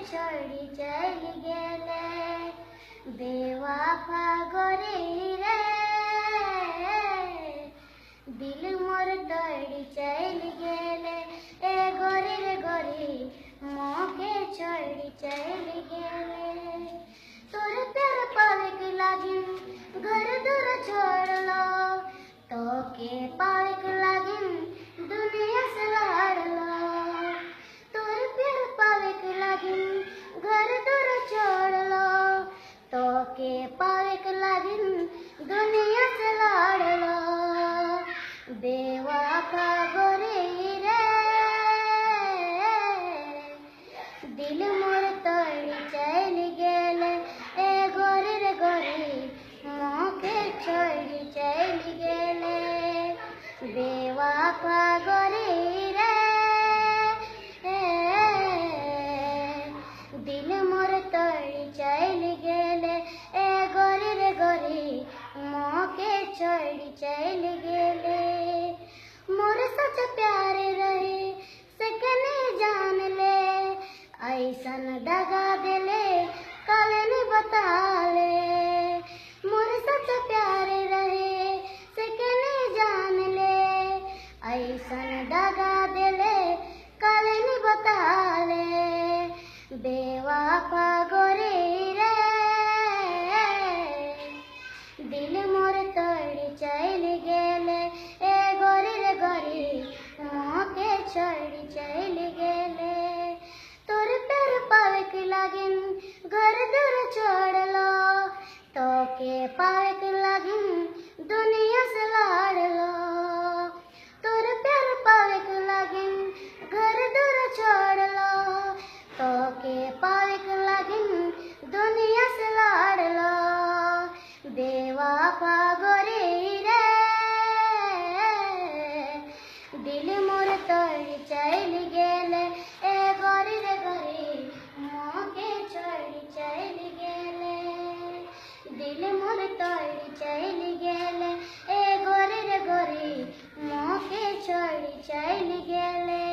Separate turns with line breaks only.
छोड़ी चल गेले बेवफा गोरी रे दिल मोर तोड़ी चल गेले ए गोरी रे गोरी मोके छोड़ी चल गेले तोर प्यार पावे के लागिन घर दूर छोड़लो तो के पावे के लागिन दुनिया से लड़लो तोर प्यार पावे के लागिन घर दूर छोड़लो तो के पावे के लागिन दुनिया से लड़लो बेवफा गोरी रे दिल मोर तोड़ी चल गेले ए गोरी रे गोरी मोके छोड़ी चल गेले बेवफा गोरी रे दिल मोर तोड़ी चल गेले ए गोरी रे गोरी मोके छोड़ी चल गेले मोर सच प्यार रहे सकने जान ले ऐसन दगा देले कल नहीं बता ले मोर सच प्यार रहे सकने जान ले ऐसन दगा देले कल नहीं बता ले बेवफा गोरी रे दिल मोर तोड़ी चल गेले ए गोरी रे गोरी मोके छोड़ी चल गेले तोर प्यार पावे के लागिन घर दूर छोड़लो तो के पावे के लागिन दुनिया से लड़लो तोर प्यार पावे के लागिन घर दूर छोड़लो तो के पावे के लागिन दुनिया से लड़लो बेवफा गोरी रे दिल मोर तोड़ी चल गेले ए गोरी रे गोरी मोके छोड़ी चल गेले दिल मोर तोड़ी चल गेले ए गोरी रे गोरी मोके छोड़ी चल गेले।